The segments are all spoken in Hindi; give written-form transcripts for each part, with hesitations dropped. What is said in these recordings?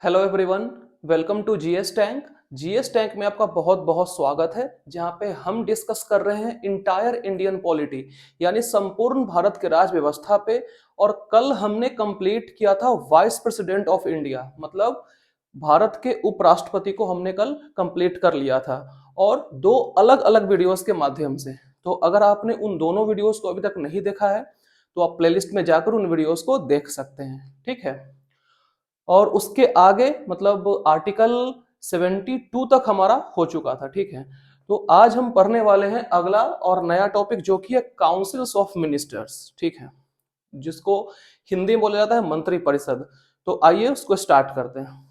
Hello everyone, welcome to GS tank. GS tank में आपका बहुत बहुत स्वागत है, जहां पे हम डिस्कस कर रहे हैं इंटायर इंडियन पॉलिटी यानी संपूर्ण भारत के राज व्यवस्था पे। और कल हमने कंप्लीट किया था वाइस प्रेसिडेंट ऑफ इंडिया, मतलब भारत के उपराष्ट्रपति को हमने कल कंप्लीट कर लिया था, और दो अलग अलग वीडियोस के माध्यम से। तो अगर आपने उन दोनों वीडियोस को अभी तक नहीं देखा है तो आप प्लेलिस्ट में जाकर उन वीडियोस को देख सकते हैं, ठीक है। और उसके आगे मतलब आर्टिकल 72 तक हमारा हो चुका था, ठीक है। तो आज हम पढ़ने वाले हैं अगला और नया टॉपिक, जो कि है काउंसिल्स ऑफ मिनिस्टर्स, ठीक है, जिसको हिंदी में बोला जाता है मंत्री परिषद। तो आइए उसको स्टार्ट करते हैं।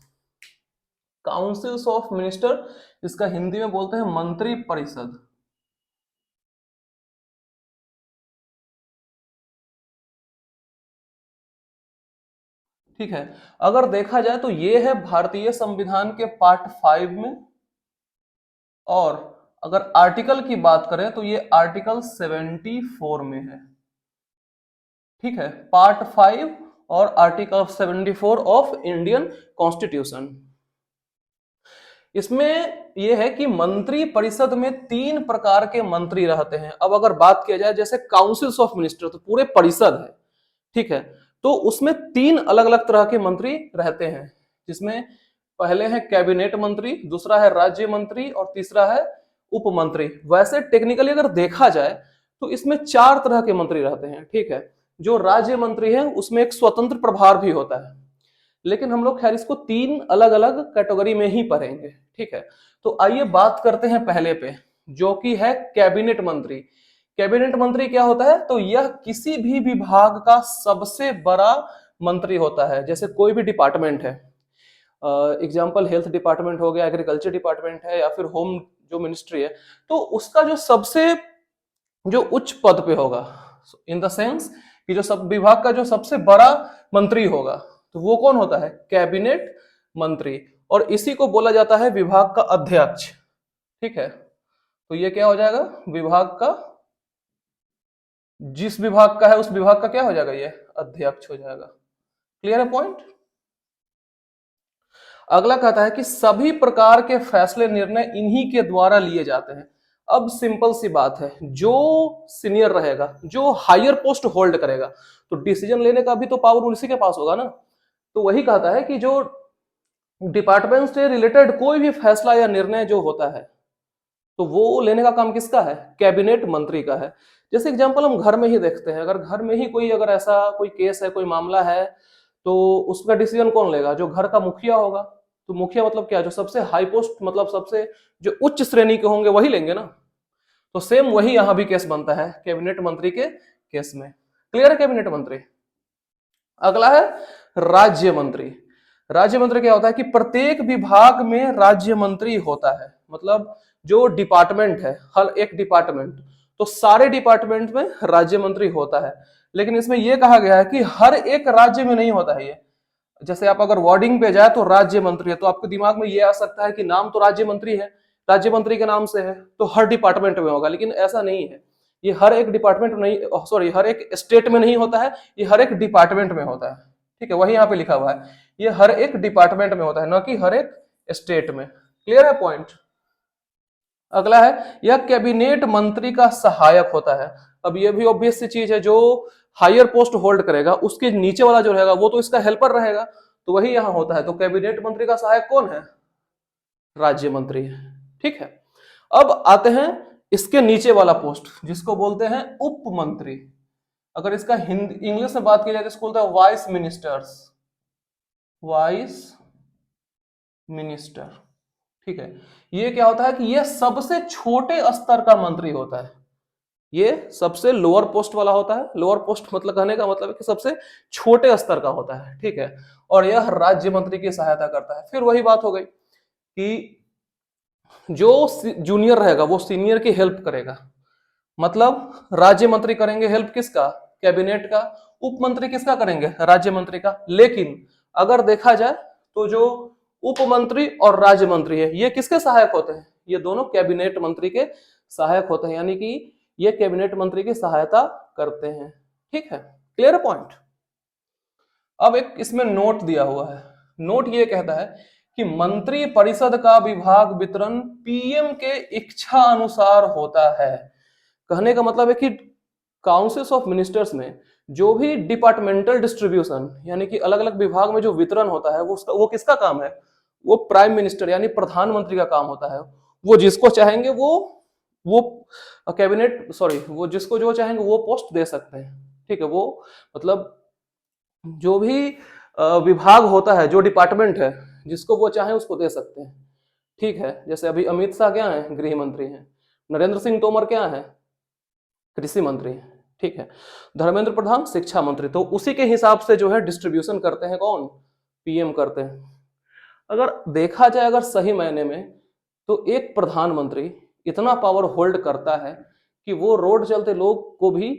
काउंसिल्स ऑफ मिनिस्टर, इसका हिंदी में बोलते हैं मंत्री परिषद। ठीक है, अगर देखा जाए तो ये है भारतीय संविधान के पार्ट 5 में, और अगर आर्टिकल की बात करें तो ये आर्टिकल 74 में है, ठीक है, पार्ट 5 और आर्टिकल 74 ऑफ इंडियन कॉन्स्टिट्यूशन। इसमें यह है कि मंत्री परिषद में 3 प्रकार के मंत्री रहते हैं। अब अगर बात किया जाए जैसे काउंसिल्स ऑफ मिनिस्टर, तो पूरे परिषद है, ठीक है। तो उसमें 3 अलग अलग तरह के मंत्री रहते हैं, जिसमें पहले है कैबिनेट मंत्री, दूसरा है राज्य मंत्री, और तीसरा है उप मंत्री। वैसे टेक्निकली अगर देखा जाए तो इसमें 4 तरह के मंत्री रहते हैं, ठीक है। जो राज्य मंत्री है उसमें एक स्वतंत्र प्रभार भी होता है, लेकिन हम लोग खैर इसको 3 अलग अलग कैटेगरी में ही पढ़ेंगे, ठीक है। तो आइए बात करते हैं पहले पे, जो कि है कैबिनेट मंत्री। कैबिनेट मंत्री क्या होता है? तो यह किसी भी विभाग का सबसे बड़ा मंत्री होता है। जैसे कोई भी डिपार्टमेंट है, एग्जाम्पल हेल्थ डिपार्टमेंट हो गया, एग्रीकल्चर डिपार्टमेंट है, या फिर होम जो मिनिस्ट्री है, तो उसका जो सबसे जो उच्च पद पे होगा, इन द सेंस कि जो सब विभाग का जो सबसे बड़ा मंत्री होगा, तो वो कौन होता है? कैबिनेट मंत्री। और इसी को बोला जाता है विभाग का अध्यक्ष, ठीक है। तो ये क्या हो जाएगा? विभाग का, जिस विभाग का है उस विभाग का क्या हो जाएगा? ये अध्यक्ष हो जाएगा। क्लियर है पॉइंट? अगला कहता है कि सभी प्रकार के फैसले निर्णय इन्हीं के द्वारा लिए जाते हैं। अब सिंपल सी बात है, जो सीनियर रहेगा, जो हायर पोस्ट होल्ड करेगा, तो डिसीजन लेने का भी तो पावर उसी के पास होगा ना। तो वही कहता है कि जो डिपार्टमेंट से रिलेटेड कोई भी फैसला या निर्णय जो होता है, तो वो लेने का काम किसका है? कैबिनेट मंत्री का है। जैसे एग्जांपल हम घर में ही देखते हैं, अगर घर में ही कोई अगर ऐसा कोई केस है, कोई मामला है, तो उसका डिसीजन कौन लेगा? जो घर का मुखिया होगा। तो मुखिया मतलब क्या? जो सबसे हाई पोस्ट, मतलब सबसे जो उच्च श्रेणी के होंगे वही लेंगे ना। तो सेम वही यहां भी केस बनता है कैबिनेट मंत्री के केस में। क्लियर है? कैबिनेट मंत्री। अगला है राज्य मंत्री। राज्य मंत्री क्या होता है कि प्रत्येक विभाग में राज्य मंत्री होता है, मतलब जो डिपार्टमेंट है, हर एक डिपार्टमेंट, तो सारे डिपार्टमेंट में राज्य मंत्री होता है। लेकिन इसमें यह कहा गया है कि हर एक राज्य में नहीं होता है ये। जैसे आप अगर वार्डिंग पे जाए तो राज्य मंत्री है, तो आपके दिमाग में ये आ सकता है कि नाम तो राज्य मंत्री है, राज्य मंत्री के नाम से है, तो हर डिपार्टमेंट में होगा। लेकिन ऐसा नहीं है, ये हर एक डिपार्टमेंट में नहीं, सॉरी, हर एक स्टेट में नहीं होता है, ये हर एक डिपार्टमेंट में होता है, ठीक है। वही यहाँ पे लिखा हुआ है, ये हर एक डिपार्टमेंट में होता है, ना कि हर एक स्टेट में। क्लियर है पॉइंट? अगला है, यह कैबिनेट मंत्री का सहायक होता है। अब यह भी ऑब्वियस सी चीज है, जो हायर पोस्ट होल्ड करेगा उसके नीचे वाला जो रहेगा वो तो इसका हेल्पर रहेगा, तो वही यहां होता है। तो कैबिनेट मंत्री का सहायक कौन है? राज्य मंत्री है, ठीक है। अब आते हैं इसके नीचे वाला पोस्ट, जिसको बोलते हैं उप मंत्री। अगर इसका हिंदी इंग्लिश में बात की जाए तो इसको बोलते हैं वाइस मिनिस्टर्स, वाइस मिनिस्टर, ठीक है। ये क्या होता है कि ये सबसे छोटे स्तर का मंत्री होता है, ये सबसे लोअर पोस्ट वाला होता है। लोअर पोस्ट मतलब कहने का मतलब है कि सबसे छोटे स्तर का होता है, ठीक है। और यह राज्य मंत्री की सहायता करता है। फिर वही बात हो गई कि जो जूनियर रहेगा वो सीनियर की हेल्प करेगा, मतलब राज्य मंत्री करेंगे हेल्प किसका? कैबिनेट का। उप मंत्री किसका करेंगे? राज्य मंत्री का। लेकिन अगर देखा जाए तो जो उप मंत्री और राज्य मंत्री है, ये किसके सहायक होते हैं? ये दोनों कैबिनेट मंत्री के सहायक होते हैं, यानी कि ये कैबिनेट मंत्री की सहायता करते हैं, ठीक है। Clear point? अब एक इसमें नोट दिया हुआ है, नोट ये कहता है कि मंत्री परिषद का विभाग वितरण पीएम के इच्छा अनुसार होता है। कहने का मतलब है कि काउंसिल्स ऑफ मिनिस्टर्स में जो भी डिपार्टमेंटल डिस्ट्रीब्यूशन यानी कि अलग अलग विभाग में जो वितरण होता है वो किसका काम है? वो प्राइम मिनिस्टर यानी प्रधानमंत्री का काम होता है। वो जिसको चाहेंगे वो कैबिनेट वो जिसको जो चाहेंगे वो पोस्ट दे सकते हैं। ठीक है, वो मतलब जो भी विभाग होता है, जो डिपार्टमेंट है, जिसको वो चाहे उसको दे सकते हैं। ठीक है, जैसे अभी अमित शाह क्या है? गृह मंत्री हैं। नरेंद्र सिंह तोमर क्या है? कृषि मंत्री हैं। ठीक है, धर्मेंद्र प्रधान शिक्षा मंत्री। तो उसी के हिसाब से जो है डिस्ट्रीब्यूशन करते हैं कौन? पीएम करते हैं। अगर देखा जाए अगर सही मायने में, तो एक प्रधानमंत्री इतना पावर होल्ड करता है कि वो रोड चलते लोग को भी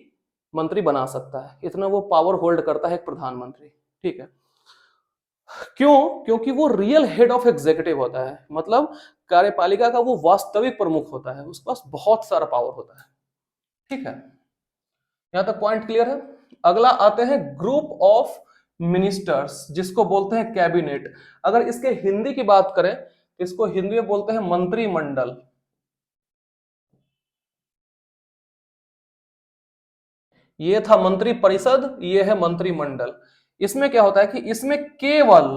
मंत्री बना सकता है। इतना वो पावर होल्ड करता है एक प्रधानमंत्री। ठीक है, क्यों? क्योंकि वो रियल हेड ऑफ एग्जीक्यूटिव होता है, मतलब कार्यपालिका का वो वास्तविक प्रमुख होता है, उसके पास बहुत सारा पावर होता है। ठीक है, यहां तक पॉइंट क्लियर है। अगला आते हैं ग्रुप ऑफ मिनिस्टर्स, जिसको बोलते हैं कैबिनेट। अगर इसके हिंदी की बात करें तो इसको हिंदी में बोलते हैं मंत्रिमंडल। ये था मंत्री परिषद, ये है मंत्रिमंडल। इसमें क्या होता है कि इसमें केवल,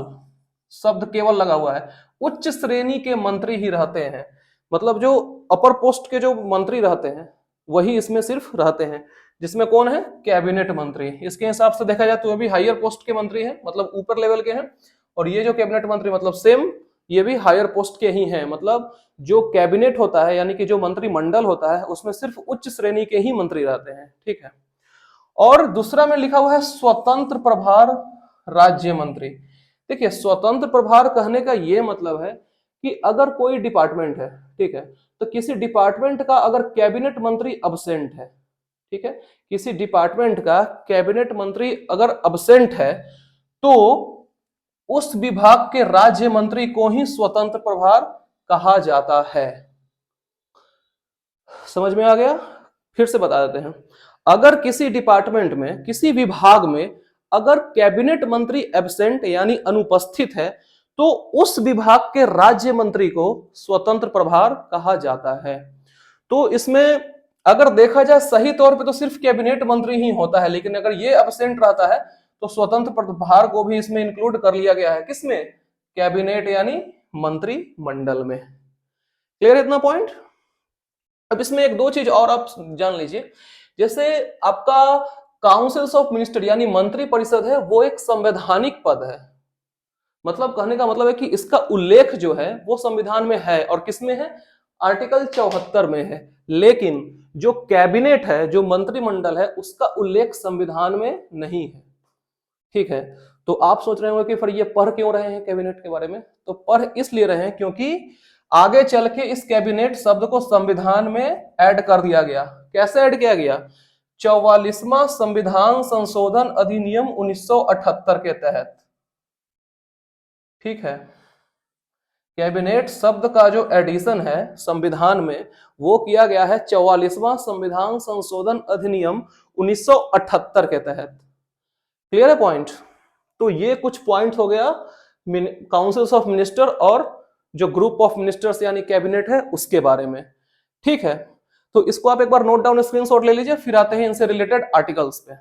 शब्द केवल लगा हुआ है, उच्च श्रेणी के मंत्री ही रहते हैं। मतलब जो अपर पोस्ट के जो मंत्री रहते हैं वही इसमें सिर्फ रहते हैं। जिसमें कौन है? कैबिनेट मंत्री। इसके हिसाब से देखा जाए तो ये भी हायर पोस्ट के मंत्री हैं, मतलब ऊपर लेवल के हैं। और ये जो कैबिनेट मंत्री मतलब सेम ये भी हायर पोस्ट के ही हैं। मतलब जो कैबिनेट होता है यानी कि जो मंत्रिमंडल होता है उसमें सिर्फ उच्च श्रेणी के ही मंत्री रहते हैं। ठीक है, और दूसरा में लिखा हुआ है स्वतंत्र प्रभार राज्य मंत्री। देखिए, स्वतंत्र प्रभार कहने का यह मतलब है कि अगर कोई डिपार्टमेंट है, ठीक है, तो किसी डिपार्टमेंट का अगर कैबिनेट मंत्री अब्सेंट है, ठीक है, किसी डिपार्टमेंट का कैबिनेट मंत्री अगर अब्सेंट है तो उस विभाग के राज्य मंत्री को ही स्वतंत्र प्रभार कहा जाता है। समझ में आ गया? फिर से बता देते हैं। अगर किसी डिपार्टमेंट में, किसी विभाग में अगर कैबिनेट मंत्री एब्सेंट यानी अनुपस्थित है तो उस विभाग के राज्य मंत्री को स्वतंत्र प्रभार कहा जाता है। तो इसमें अगर देखा जाए सही तौर पे तो सिर्फ कैबिनेट मंत्री ही होता है, लेकिन अगर ये एब्सेंट रहता है तो स्वतंत्र प्रभार को भी इसमें इंक्लूड कर लिया गया है। किसमें? कैबिनेट यानी मंत्रिमंडल में। क्लियर है इतना पॉइंट? अब इसमें एक दो चीज और आप जान लीजिए। जैसे आपका काउंसिल्स ऑफ मिनिस्टर यानी मंत्री परिषद है, वो एक संवैधानिक पद है। मतलब कहने का मतलब है कि इसका उल्लेख जो है वो संविधान में है। और किसमें है? आर्टिकल 74 में है। लेकिन जो कैबिनेट है, जो मंत्रिमंडल है, उसका उल्लेख संविधान में नहीं है। ठीक है, तो आप सोच रहे होंगे कि फिर ये पढ़ क्यों रहे हैं कैबिनेट के बारे में? तो पढ़ इसलिए रहे हैं क्योंकि आगे चल के इस कैबिनेट शब्द को संविधान में ऐड कर दिया गया। कैसे ऐड किया गया? 44वां संविधान संशोधन अधिनियम 1978 के तहत। ठीक है, कैबिनेट शब्द का जो एडिशन है संविधान में वो किया गया है 44वां संविधान संशोधन अधिनियम 1978 के तहत। क्लियर है पॉइंट? तो ये कुछ पॉइंट हो गया काउंसिल्स ऑफ मिनिस्टर और जो ग्रुप ऑफ मिनिस्टर्स यानी कैबिनेट है उसके बारे में। ठीक है, तो इसको आप एक बार नोट डाउन स्क्रीनशॉट ले लीजिए, फिर आते हैं इनसे रिलेटेड आर्टिकल्स पे।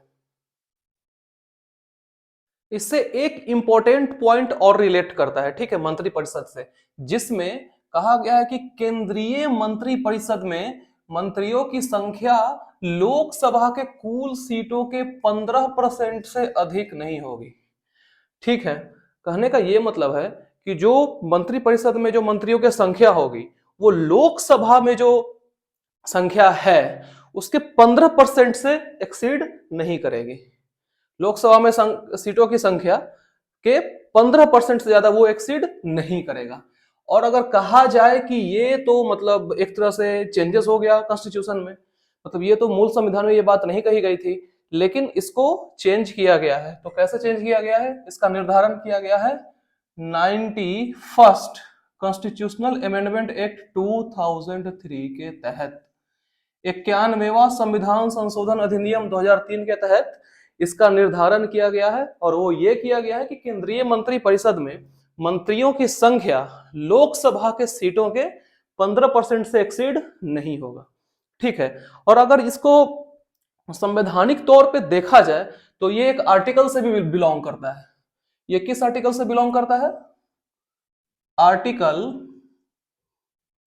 इससे एक इंपॉर्टेंट पॉइंट और रिलेट करता है, ठीक है, मंत्री परिषद से, जिसमें कहा गया है कि केंद्रीय मंत्री परिषद में मंत्रियों की संख्या लोकसभा के कुल सीटों के 15% से अधिक नहीं होगी। ठीक है, कहने का यह मतलब है कि जो मंत्री परिषद में जो मंत्रियों की संख्या होगी वो लोकसभा में जो संख्या है उसके 15% से एक्सीड नहीं करेगी। लोकसभा में सीटों की संख्या के 15% से ज्यादा वो एक्सीड नहीं करेगा। और अगर कहा जाए कि ये तो मतलब एक तरह से चेंजेस हो गया कॉन्स्टिट्यूशन में, मतलब ये तो मूल संविधान में ये बात नहीं कही गई थी लेकिन इसको चेंज किया गया है। तो कैसे चेंज किया गया है? इसका निर्धारण किया गया है 91st कॉन्स्टिट्यूशनल अमेंडमेंट एक्ट 2003 के तहत। 91वां संविधान संशोधन अधिनियम 2003 के तहत इसका निर्धारण किया गया है और वो ये किया गया है कि केंद्रीय मंत्री परिषद में मंत्रियों की संख्या लोकसभा के सीटों के 15% से एक्सीड नहीं होगा। ठीक है, और अगर इसको संवैधानिक तौर पे देखा जाए तो ये एक आर्टिकल से भी बिलोंग करता है। ये किस आर्टिकल से बिलोंग करता है? Article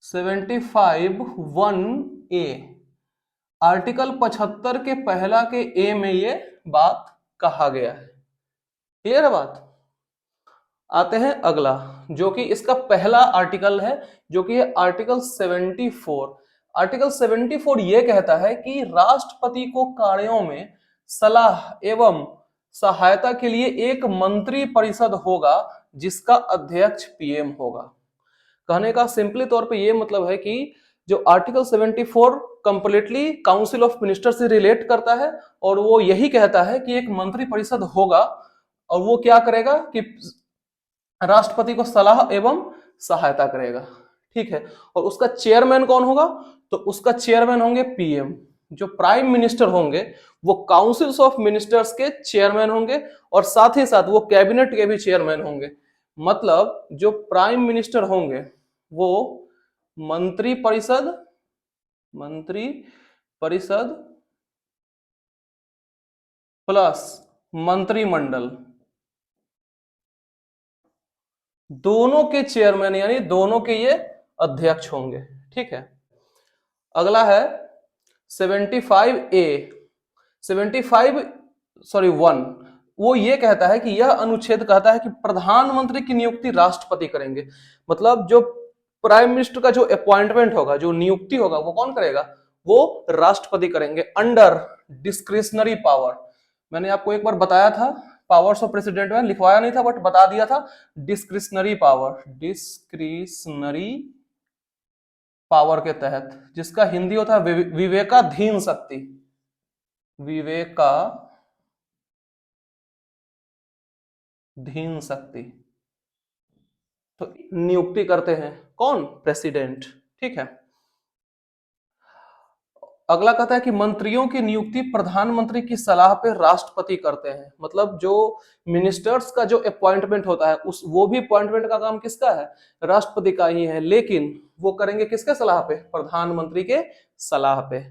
75(1)(a). आर्टिकल 75 के पहला के ए में ये बात कहा गया है। क्लियर है बात? आते हैं अगला, जो कि इसका पहला आर्टिकल है, जो कि है आर्टिकल 74। आर्टिकल 74 ये कहता है कि राष्ट्रपति को कार्यों में सलाह एवं सहायता के लिए एक मंत्री परिषद होगा जिसका अध्यक्ष पीएम होगा। कहने का सिंपली तौर पे ये मतलब है कि जो article 74 completely council of minister से रिलेट करता है और वो यही कहता है कि एक मंत्री परिषद होगा और वो क्या करेगा कि राष्ट्रपति को सलाह एवं सहायता करेगा। ठीक है, और उसका चेयरमैन कौन होगा? तो उसका चेयरमैन होंगे पीएम। जो प्राइम मिनिस्टर होंगे वो काउंसिल्स ऑफ मिनिस्टर्स के चेयरमैन होंगे और साथ ही साथ वो कैबिनेट के भी चेयरमैन होंगे। मतलब जो प्राइम मिनिस्टर होंगे वो मंत्री परिषद प्लस मंत्रिमंडल दोनों के चेयरमैन यानी दोनों के ये अध्यक्ष होंगे। ठीक है, अगला है 75A 1। वो ये कहता है कि यह अनुच्छेद कहता है कि प्रधानमंत्री की नियुक्ति राष्ट्रपति करेंगे। मतलब जो प्राइम मिनिस्टर का जो अपॉइंटमेंट होगा, जो नियुक्ति होगा, वो कौन करेगा? वो राष्ट्रपति करेंगे अंडर डिस्क्रिशनरी पावर। मैंने आपको एक बार बताया था, पावर्स ऑफ प्रेसिडेंट में लिखवाया नहीं था बट बता दिया था, डिस्क्रिशनरी पावर के तहत, जिसका हिंदी होता है विवेकाधीन शक्ति। विवेकाधीन शक्ति तो नियुक्ति करते हैं कौन? प्रेसिडेंट। ठीक है, अगला कहता है कि मंत्रियों की नियुक्ति प्रधानमंत्री की सलाह पे राष्ट्रपति करते हैं। मतलब जो मिनिस्टर्स का जो अपॉइंटमेंट होता है वो भी अपॉइंटमेंट का काम किसका है? राष्ट्रपति का ही है, लेकिन वो करेंगे किसके सलाह पे? प्रधानमंत्री के सलाह पे।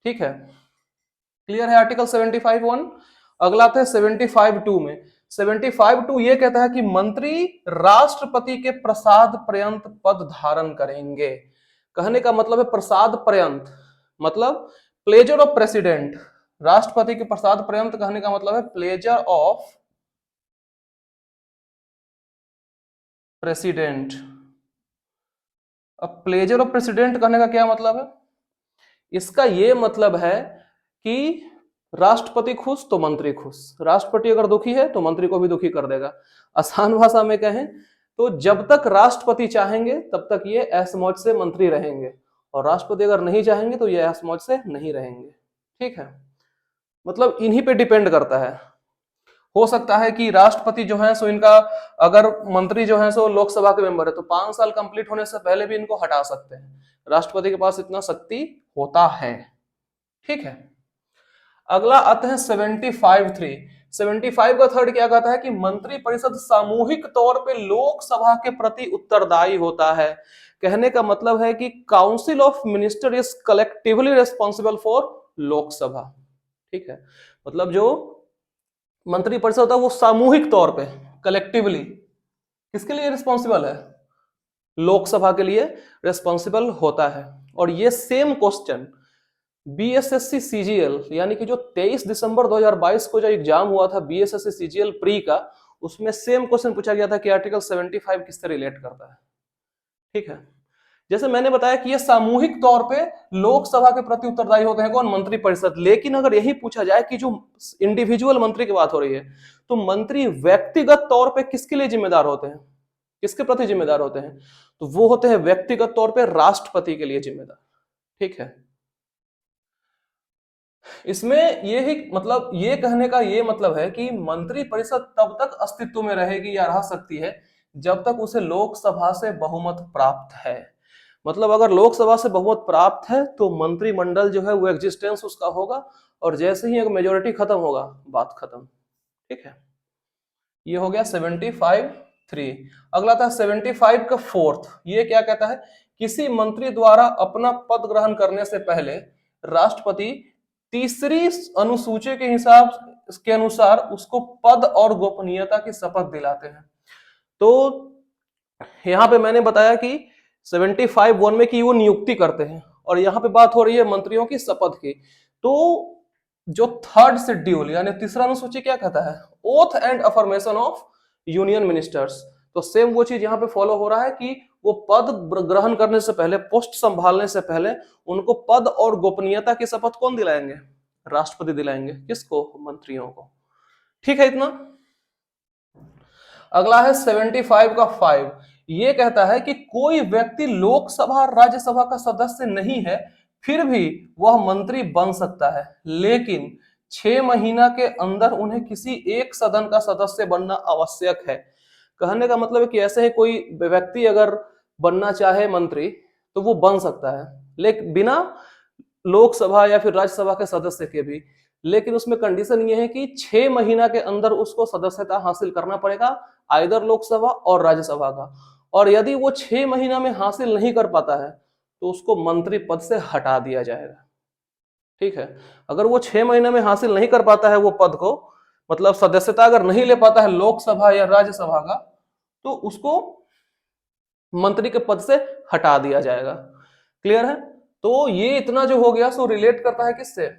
ठीक है, क्लियर है आर्टिकल 75(1)। अगला आता है 75(2) में। 75(2) ये कहता है कि मंत्री राष्ट्रपति के प्रसाद पर्यंत पद धारण करेंगे। कहने का मतलब है प्रसाद पर्यंत, मतलब प्लेजर ऑफ प्रेसिडेंट, राष्ट्रपति के प्रसाद पर्यंत कहने का मतलब है प्लेजर ऑफ प्रेसिडेंट। अब प्लेजर ऑफ प्रेसिडेंट कहने का क्या मतलब है? इसका ये मतलब है कि राष्ट्रपति खुश तो मंत्री खुश, राष्ट्रपति अगर दुखी है तो मंत्री को भी दुखी कर देगा। आसान भाषा में कहें तो जब तक राष्ट्रपति चाहेंगे तब तक ये ऐश-मौज से मंत्री रहेंगे और राष्ट्रपति अगर नहीं चाहेंगे तो ये ऐश-मौज से नहीं रहेंगे। ठीक है, मतलब इन्हीं पे डिपेंड करता है। हो सकता है कि राष्ट्रपति जो है सो इनका, अगर मंत्री जो है सो लोकसभा के मेंबर है तो 5 साल कंप्लीट होने से पहले भी इनको हटा सकते हैं। राष्ट्रपति के पास इतना शक्ति होता है। ठीक है, अगला आता है 75(3). 75 का थर्ड क्या कहता है कि मंत्री परिषद सामूहिक तौर पे लोकसभा के प्रति उत्तरदायी होता है। कहने का मतलब है कि council of minister is collectively responsible for Lok Sabha. ठीक है, मतलब जो मंत्री परिषद होता है वो सामूहिक तौर पे, कलेक्टिवली किसके लिए रिस्पॉन्सिबल है? लोकसभा के लिए रिस्पॉन्सिबल होता है। और ये सेम क्वेश्चन बीएसएससी सीजीएल यानी कि जो 23 दिसंबर 2022 को जो एग्जाम हुआ था बीएसएससी सीजीएल प्री का, उसमें सेम क्वेश्चन पूछा गया था कि आर्टिकल 75 किससे रिलेट करता है। ठीक है, जैसे मैंने बताया कि ये सामूहिक तौर पे लोकसभा के प्रति उत्तरदायी होते हैं कौन? मंत्री परिषद। लेकिन अगर यही पूछा जाए कि जो इंडिविजुअल मंत्री की बात हो रही है तो मंत्री व्यक्तिगत तौर पे किसके लिए जिम्मेदार होते हैं, किसके प्रति जिम्मेदार होते हैं? तो वो होते हैं व्यक्तिगत तौर पे राष्ट्रपति के लिए जिम्मेदार। ठीक है, इसमें ये ही मतलब ये कहने का ये मतलब है कि मंत्री परिषद तब तक अस्तित्व में रहेगी या रह सकती है जब तक उसे लोकसभा से बहुमत प्राप्त है। मतलब अगर लोकसभा से बहुमत प्राप्त है तो मंत्रिमंडल जो है वो एग्जिस्टेंस उसका होगा, और जैसे ही एक मेजोरिटी खत्म होगा बात खत्म। ठीक है, ये हो गया 75(3). अगला था 75 का फोर्थ। ये क्या कहता है, किसी मंत्री द्वारा अपना पद ग्रहण करने से पहले राष्ट्रपति तीसरी अनुसूची के हिसाब के अनुसार उसको पद और गोपनीयता की शपथ दिलाते हैं। तो यहां पे मैंने बताया कि 75(1) में कि वो नियुक्ति करते हैं, और यहां पे बात हो रही है मंत्रियों की शपथ की। तो जो थर्ड शेड्यूल यानी तीसरा अनुसूची क्या कहता है, oath and affirmation of union ministers. तो सेम वो चीज यहाँ पे फॉलो हो रहा है कि वो पद ग्रहण करने से पहले, पोस्ट संभालने से पहले उनको पद और गोपनीयता की शपथ कौन दिलाएंगे, राष्ट्रपति दिलाएंगे। किसको, मंत्रियों को। ठीक है इतना। अगला है 75 का 5। ये कहता है कि कोई व्यक्ति लोकसभा राज्यसभा का सदस्य नहीं है फिर भी वह मंत्री बन सकता है, लेकिन 6 महीना के अंदर उन्हें किसी एक सदन का सदस्य बनना आवश्यक है। कहने का मतलब है कि ऐसे ही कोई व्यक्ति अगर बनना चाहे मंत्री तो वो बन सकता है, लेकिन बिना लोकसभा या फिर राज्यसभा के सदस्य के भी। लेकिन उसमें कंडीशन ये है कि 6 महीना के अंदर उसको सदस्यता हासिल करना पड़ेगा, आइदर लोकसभा और राज्यसभा का। और यदि वो 6 महीना में हासिल नहीं कर पाता है तो उसको मंत्री पद से हटा दिया जाएगा। ठीक है, अगर वो 6 महीने में हासिल नहीं कर पाता है वो पद को, मतलब सदस्यता अगर नहीं ले पाता है लोकसभा या राज्यसभा का, तो उसको मंत्री के पद से हटा दिया जाएगा। क्लियर है। तो ये इतना जो हो गया सो रिलेट करता है किससे,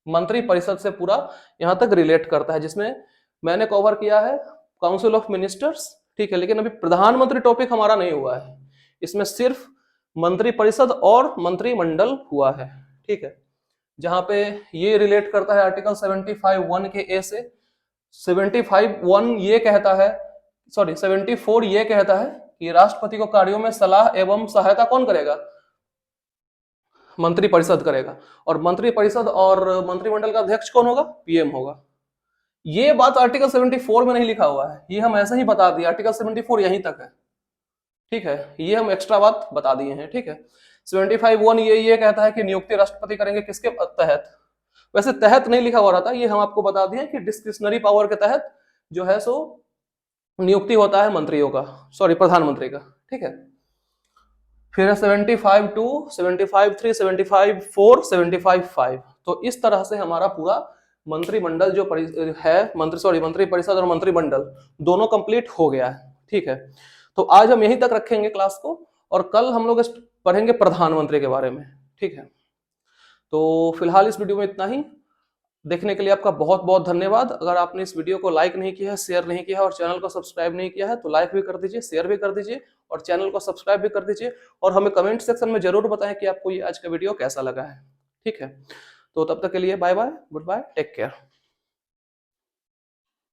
मंत्री परिषद से पूरा यहां तक रिलेट करता है, जिसमें मैंने कवर किया है काउंसिल ऑफ मिनिस्टर्स। ठीक है, लेकिन अभी प्रधानमंत्री टॉपिक हमारा नहीं हुआ है, इसमें सिर्फ मंत्री परिषद और मंत्रिमंडल हुआ है। ठीक है, जहां पे ये रिलेट करता है आर्टिकल 75(1) के ए से। 75(1) ये कहता है, सॉरी 74 ये कहता है कि राष्ट्रपति को कार्यों में सलाह एवं सहायता कौन करेगा, मंत्री परिषद करेगा। और मंत्री परिषद और मंत्रिमंडल का अध्यक्ष कौन होगा, पीएम होगा। ये बात आर्टिकल 74 में नहीं लिखा हुआ है, ये हम ऐसे ही बता दिए, आर्टिकल 74 यहीं तक है। ठीक है, ये हम एक्स्ट्रा बात बता दिए हैं। ठीक है, 75(1) ये कहता है कि नियुक्ति राष्ट्रपति करेंगे किसके तहत, वैसे तहत नहीं लिखा हुआ रहता, ये हम आपको बता दिए कि डिस्क्रिशनरी पावर के तहत जो है सो नियुक्ति होता है मंत्रियों का, सॉरी प्रधानमंत्री का। ठीक है, फिर है 75(2), 75(3), 75(4), 75(5). तो इस तरह से हमारा पूरा मंत्रिमंडल जो है, मंत्री परिषद और मंत्रिमंडल दोनों कंप्लीट हो गया है। ठीक है, तो आज हम यहीं तक रखेंगे क्लास को, और कल हम लोग पढ़ेंगे प्रधानमंत्री के बारे में। ठीक है, तो फिलहाल इस वीडियो में इतना ही। देखने के लिए आपका बहुत बहुत धन्यवाद। अगर आपने इस वीडियो को लाइक नहीं किया है, शेयर नहीं किया है और चैनल को सब्सक्राइब नहीं किया है तो लाइक भी कर दीजिए, शेयर भी कर दीजिए और चैनल को सब्सक्राइब भी कर दीजिए, और हमें कमेंट सेक्शन में जरूर बताएं कि आपको ये आज का वीडियो कैसा लगा है। ठीक है, तो तब तक के लिए bye bye, good bye, take care.